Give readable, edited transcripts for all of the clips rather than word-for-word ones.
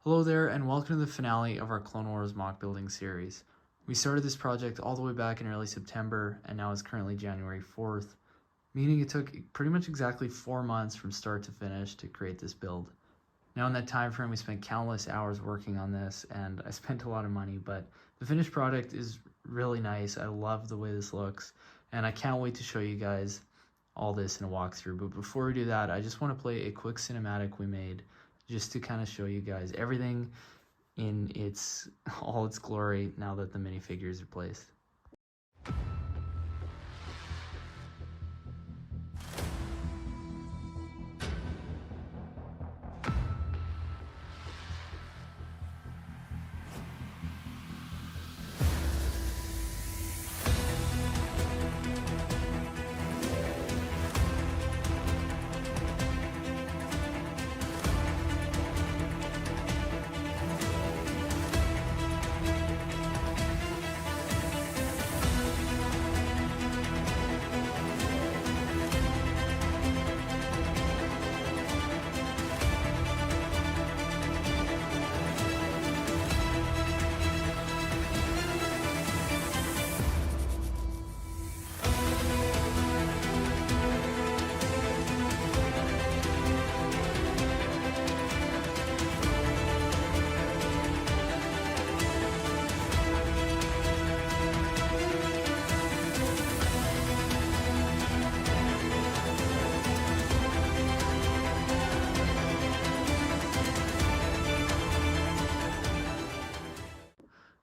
Hello there, and welcome to the finale of our Clone Wars mock building series. We started this project all the way back in early September, and now it's currently January 4th, meaning it took pretty much exactly 4 months from start to finish to create this build. Now in that time frame, we spent countless hours working on this, and I spent a lot of money, but the finished product is really nice. I love the way this looks, and I can't wait to show you guys all this in a walkthrough. But before we do that, I just want to play a quick cinematic we made just to kind of show you guys everything in all its glory now that the minifigures are placed.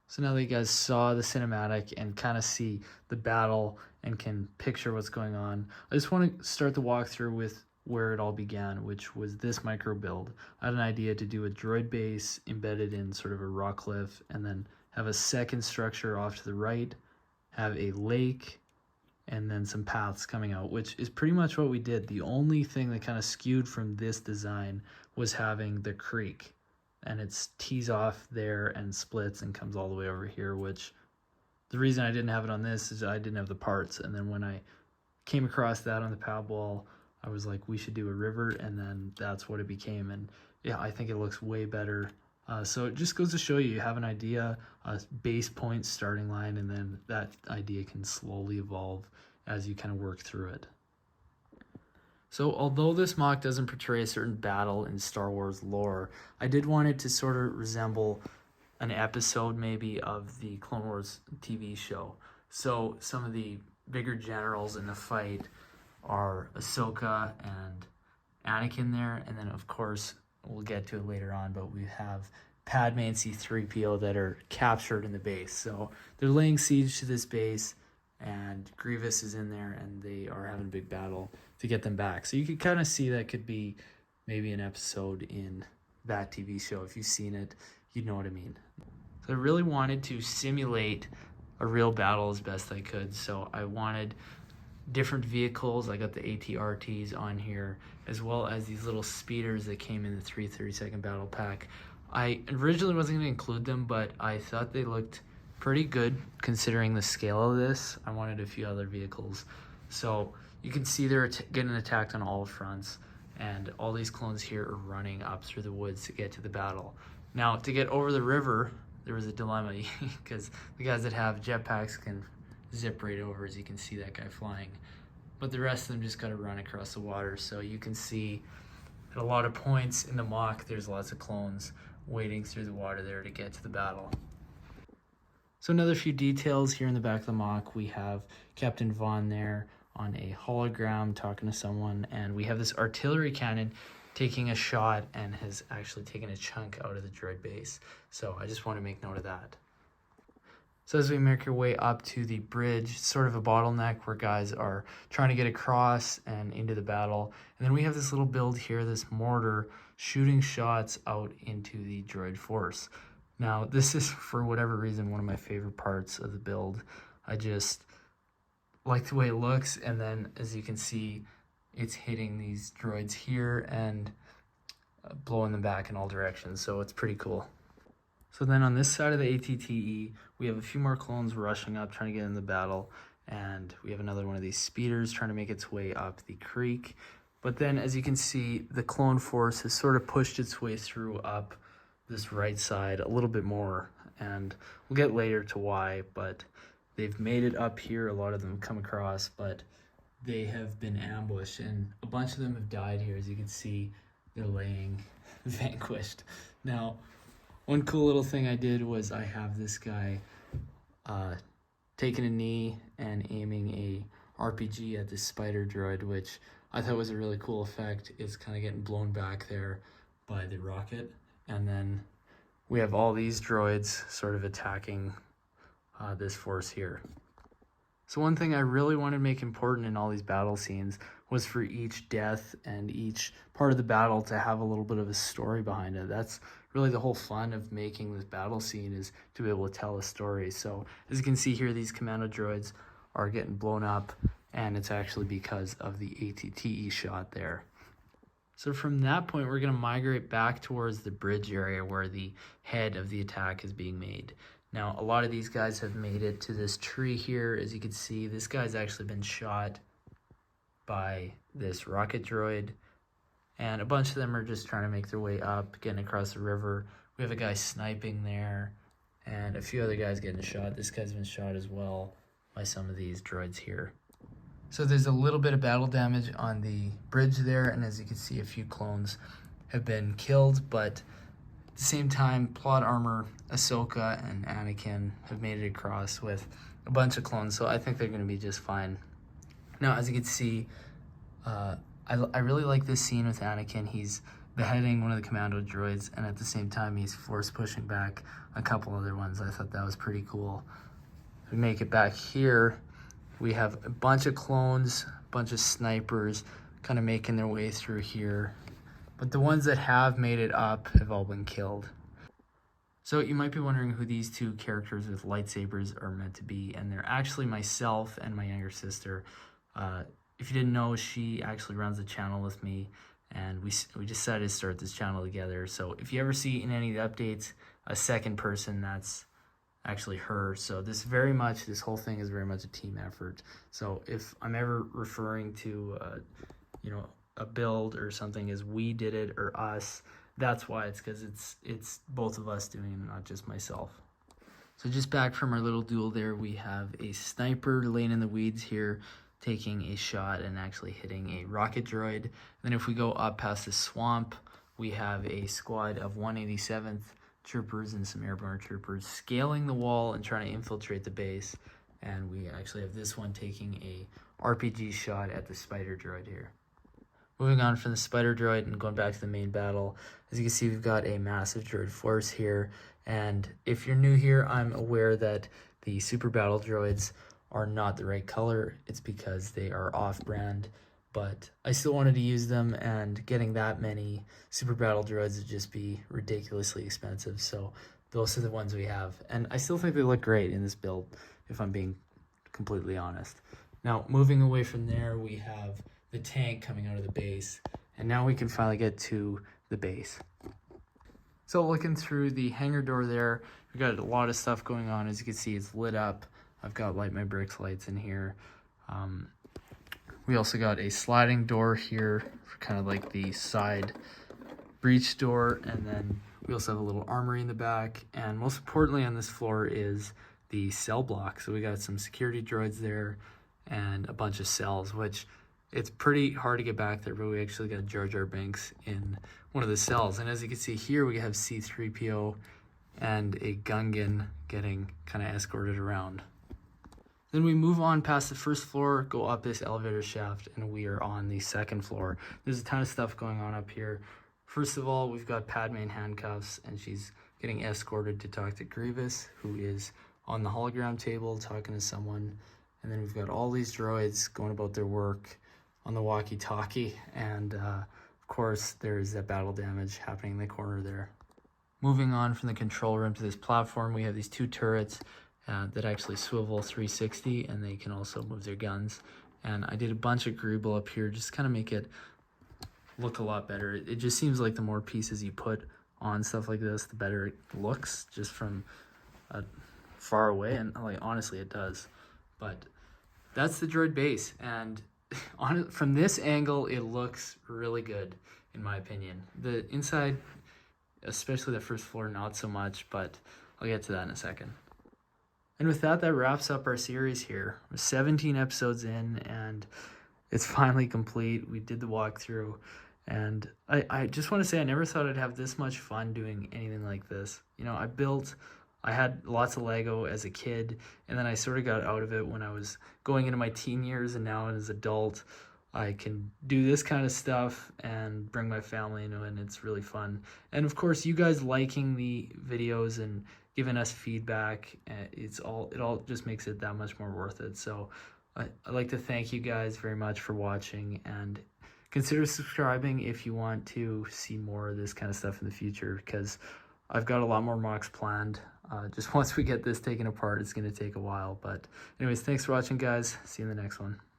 So now that you guys saw the cinematic and kind of see the battle and can picture what's going on, I just want to start the walkthrough with where it all began, which was this micro build. I had an idea to do a droid base embedded in sort of a rock cliff, and then have a second structure off to the right, have a lake, and then some paths coming out, which is pretty much what we did. The only thing that kind of skewed from this design was having the creek. And it tees off there and splits and comes all the way over here, which the reason I didn't have it on this is I didn't have the parts. And then when I came across that on the pad wall, I was like, we should do a river, and then that's what it became. And yeah, I think it looks way better. So it just goes to show you have an idea, a base point starting line, and then that idea can slowly evolve as you kind of work through it. So although this mock doesn't portray a certain battle in Star Wars lore, I did want it to sort of resemble an episode maybe of the Clone Wars TV show. So some of the bigger generals in the fight are Ahsoka and Anakin there, and then of course, we'll get to it later on, but we have Padme and C-3PO that are captured in the base. So they're laying siege to this base, and Grievous is in there, and they are having a big battle to get them back. So you could kind of see that could be maybe an episode in that TV show. If you've seen it, you'd know what I mean. So I really wanted to simulate a real battle as best I could. So I wanted different vehicles. I got the AT-RTs on here, as well as these little speeders that came in the 332nd battle pack. I originally wasn't going to include them, but I thought they looked pretty good considering the scale of this. I wanted a few other vehicles. So you can see they're getting attacked on all fronts, and all these clones here are running up through the woods to get to the battle. Now, to get over the river, there was a dilemma because the guys that have jetpacks can zip right over, as you can see that guy flying. But the rest of them just got to run across the water. So you can see at a lot of points in the mock, there's lots of clones wading through the water there to get to the battle. So another few details here in the back of the mock. We have Captain Vaughn there on a hologram talking to someone, and we have this artillery cannon taking a shot and has actually taken a chunk out of the droid base. So I just want to make note of that. So as we make our way up to the bridge, sort of a bottleneck where guys are trying to get across and into the battle. And then we have this little build here, this mortar shooting shots out into the droid force. Now, this is, for whatever reason, one of my favorite parts of the build. I just like the way it looks, and then, as you can see, it's hitting these droids here and blowing them back in all directions, so it's pretty cool. So then on this side of the ATTE, we have a few more clones rushing up, trying to get in the battle, and we have another one of these speeders trying to make its way up the creek. But then, as you can see, the clone force has sort of pushed its way through up this right side a little bit more, and we'll get later to why, but they've made it up here. A lot of them come across, but they have been ambushed, and a bunch of them have died here. As you can see, they're laying vanquished. Now, one cool little thing I did was I have this guy taking a knee and aiming a RPG at this spider droid, which I thought was a really cool effect. It's kind of getting blown back there by the rocket. And then we have all these droids sort of attacking this force here. So one thing I really wanted to make important in all these battle scenes was for each death and each part of the battle to have a little bit of a story behind it. That's really the whole fun of making this battle scene, is to be able to tell a story. So as you can see here, these commando droids are getting blown up, and it's actually because of the ATTE shot there. So from that point, we're going to migrate back towards the bridge area where the head of the attack is being made. Now, a lot of these guys have made it to this tree here. As you can see, this guy's actually been shot by this rocket droid, and a bunch of them are just trying to make their way up, getting across the river. We have a guy sniping there, and a few other guys getting shot. This guy's been shot as well by some of these droids here. So there's a little bit of battle damage on the bridge there, and as you can see, a few clones have been killed, but at the same time, plot armor, Ahsoka and Anakin have made it across with a bunch of clones, so I think they're going to be just fine. Now, as you can see, I really like this scene with Anakin. He's beheading one of the commando droids, and at the same time, he's force pushing back a couple other ones. I thought that was pretty cool. We make it back here. We have a bunch of clones, a bunch of snipers kind of making their way through here. But the ones that have made it up have all been killed. So you might be wondering who these two characters with lightsabers are meant to be, and they're actually myself and my younger sister. If you didn't know, she actually runs the channel with me, and we decided to start this channel together. So if you ever see in any of the updates a second person, that's actually her. So this whole thing is very much a team effort. So if I'm ever referring to a build or something as we did it or us, that's why. It's because it's both of us doing it, not just myself. So just back from our little duel there, we have a sniper laying in the weeds here, taking a shot and actually hitting a rocket droid. Then if we go up past the swamp, we have a squad of 187th troopers and some airborne troopers scaling the wall and trying to infiltrate the base. And we actually have this one taking a RPG shot at the spider droid here. Moving on from the spider droid and going back to the main battle, as you can see, we've got a massive droid force here. And if you're new here, I'm aware that the super battle droids are not the right color. It's because they are off-brand, but I still wanted to use them, and getting that many super battle droids would just be ridiculously expensive. So those are the ones we have. And I still think they look great in this build, if I'm being completely honest. Now, moving away from there, we have the tank coming out of the base, and now we can finally get to the base. So looking through the hangar door there, we've got a lot of stuff going on. As you can see, it's lit up. I've got Light My Bricks lights in here. We also got a sliding door here for kind of like the side breach door, and then we also have a little armory in the back, and most importantly on this floor is the cell block. So we got some security droids there and a bunch of cells, which it's pretty hard to get back there, but we actually got Jar Jar Binks in one of the cells. And as you can see here, we have C-3PO and a Gungan getting kind of escorted around. Then we move on past the first floor, go up this elevator shaft, and we are on the second floor. There's a ton of stuff going on up here. First of all, we've got Padme in handcuffs, and she's getting escorted to talk to Grievous, who is on the hologram table talking to someone. And then we've got all these droids going about their work on the walkie-talkie, and of course there's that battle damage happening in the corner there. Moving on from the control room to this platform, we have these two turrets that actually swivel 360, and they can also move their guns. And I did a bunch of greeble up here, just kind of make it look a lot better. It just seems like the more pieces you put on stuff like this, the better it looks just from far away, and like honestly it does. But that's the droid base, and from this angle it looks really good in my opinion. The inside especially the first floor, not so much, but I'll get to that in a second. And with that, that wraps up our series here. We're 17 episodes in, and it's finally complete. We did the walkthrough, and I just want to say I never thought I'd have this much fun doing anything like this. You know, I had lots of Lego as a kid, and then I sort of got out of it when I was going into my teen years, and now as an adult, I can do this kind of stuff and bring my family into it, and it's really fun. And of course, you guys liking the videos and giving us feedback, it all just makes it that much more worth it. So I'd like to thank you guys very much for watching, and consider subscribing if you want to see more of this kind of stuff in the future, because I've got a lot more MOCs planned. Just once we get this taken apart, it's going to take a while. But anyways, thanks for watching, guys. See you in the next one.